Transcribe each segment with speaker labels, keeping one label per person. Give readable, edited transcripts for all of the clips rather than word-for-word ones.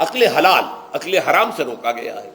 Speaker 1: عقل حلال، عقل حرام سے روکا گیا ہے۔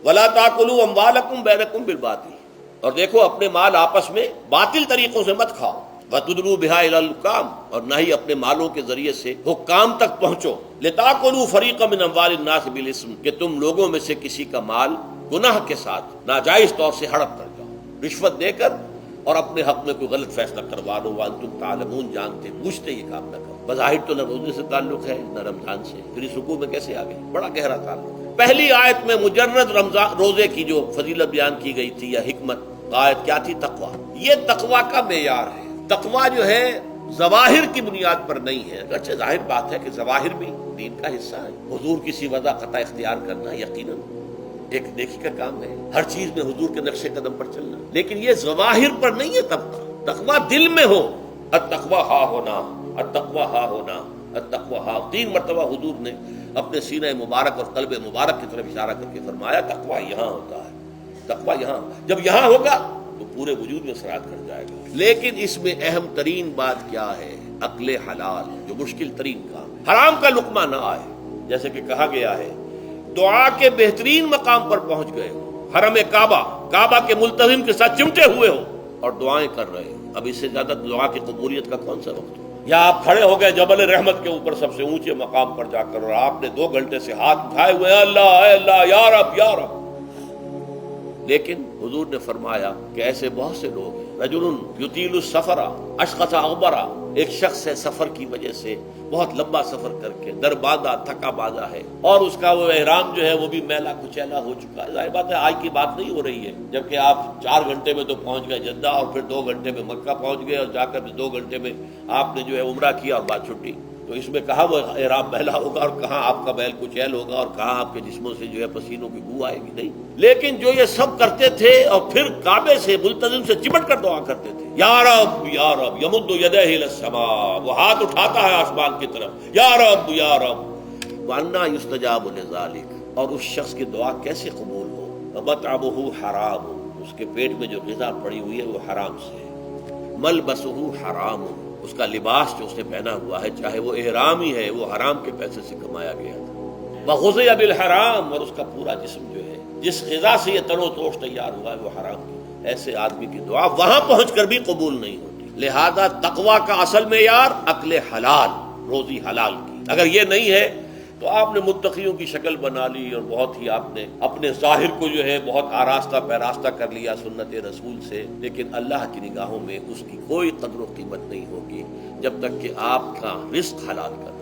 Speaker 1: ولا تاکلوا اموالکم بینکم بالباطل، اور دیکھو اپنے مال آپس میں باطل طریقوں سے مت کھاؤ۔ وتدلوا بها الى الحکام، اور نہ ہی اپنے مالوں کے ذریعے سے حکام تک پہنچو۔ لتاکلوا فریقا من اموال الناس بالاسم، کہ تم لوگوں میں سے کسی کا مال گناہ کے ساتھ ناجائز طور سے ہڑپ کر جاؤ، رشوت دے کر اور اپنے حق میں کوئی غلط فیصلہ کروا لو، وانتم تعلمون، جانتے بوجھتے یہ کام نہ کرو۔ بظاہر تو نہ روزے سے تعلق ہے نہ رمضان سے، پھر اس رکوع میں کیسے آ گئے؟ بڑا گہرا تعلق ہے۔ پہلی آیت میں مجرد رمضان روزے کی جو فضیلت بیان کی گئی تھی یا حکمت، آیت کیا تھی؟ تقویٰ۔ یہ تقویٰ کا معیار ہے۔ تقویٰ جو ہے ظواہر کی بنیاد پر نہیں ہے، اگرچہ ظاہر بات ہے کہ ظواہر بھی دین کا حصہ ہے۔ حضور کی سی وضع قطع اختیار کرنا یقیناً ایک نیکی کا کام ہے، ہر چیز میں حضور کے نقش قدم پر چلنا، لیکن یہ ظواہر پر نہیں ہے۔ تقویٰ دل میں ہو۔ التقویٰ ہا ہونا، التقویٰ ہا ہونا، التقویٰ ہا، 3 مرتبہ حضور نے اپنے سینہ مبارک اور قلب مبارک کی طرف اشارہ کر کے فرمایا تقویٰ یہاں ہوتا ہے، تقویٰ یہاں، جب یہاں ہوگا تو پورے وجود میں سرات کر جائے گا۔ لیکن اس میں اہم ترین بات کیا ہے؟ عقل حلال، جو مشکل ترین کام ہے، حرام کا لقمہ نہ آئے۔ جیسے کہ کہا گیا ہے دعا کے بہترین مقام پر پہنچ گئے ہو، حرم کعبہ کے ملتزم کے ساتھ چمٹے ہوئے ہو اور دعائیں کر رہے ہو، اب اس سے زیادہ دعا کی قبولیت کا کون سا وقت ہو؟ یا آپ کھڑے ہو گئے جبل رحمت کے اوپر سب سے اونچے مقام پر جا کر، اور آپ نے 2 گھنٹے سے ہاتھ اٹھائے ہوئے ہیں، اللہ اے اللہ یا رب یا رب، لیکن حضور نے فرمایا کہ ایسے بہت سے لوگ ہیں، رجل یطیل السفر اشخص اغبرا، ایک شخص ہے سفر کی وجہ سے بہت لمبا سفر کر کے در باندھا تھکا باندھا ہے، اور اس کا وہ احرام جو ہے وہ بھی میلا کچیلا ہو چکا ہے۔ ظاہر بات ہے آج کی بات نہیں ہو رہی ہے، جبکہ آپ 4 گھنٹے میں تو پہنچ گئے جدہ، اور پھر 2 گھنٹے میں مکہ پہنچ گئے، اور جا کر 2 گھنٹے میں آپ نے جو ہے عمرہ کیا اور بعد چھٹی۔ تو اس میں کہاں وہ احرام میلا ہوگا اور کہاں آپ کا بیل کچیل ہوگا اور کہاں آپ کے جسموں سے جو ہے پسینوں کی بو آئے گی؟ نہیں۔ لیکن جو یہ سب کرتے تھے اور پھر کعبے سے ملتزم سے چمٹ کر دعا کرتے تھے، یا رب یا رب، یمد یدیہ الی السماء، وہ ہاتھ اٹھاتا ہے آسمان کی طرف، یا رب یا رب، وَأَنَّىٰ يُسْتَجَابُ لِذَٰلِكَ، اور اس شخص کی دعا کیسے قبول ہو؟ وَمَطْعَمُهُ حَرَامٌ، اس کے پیٹ میں جو غذا پڑی ہوئی ہے وہ حرام سے ہے، مَلْبَسُهُ حَرَامٌ، اس کا لباس جو اس نے پہنا ہوا ہے چاہے وہ احرام ہی ہے وہ حرام کے پیسے سے کمایا گیا تھا، وَغُذِيَ بِالْحَرَام، اور اس کا پورا جسم جو ہے جس غذا سے یہ تنو توش تیار ہوا ہے وہ حرام کی، ایسے آدمی کی دعا وہاں پہنچ کر بھی قبول نہیں ہوتی۔ لہذا تقویٰ کا اصل معیار عقل حلال، روزی حلال کی۔ اگر یہ نہیں ہے تو آپ نے متقیوں کی شکل بنا لی اور بہت ہی آپ نے اپنے ظاہر کو جو ہے بہت آراستہ پیراستہ کر لیا سنت رسول سے، لیکن اللہ کی نگاہوں میں اس کی کوئی قدر و قیمت نہیں ہوگی جب تک کہ آپ کا رزق حلال کرنا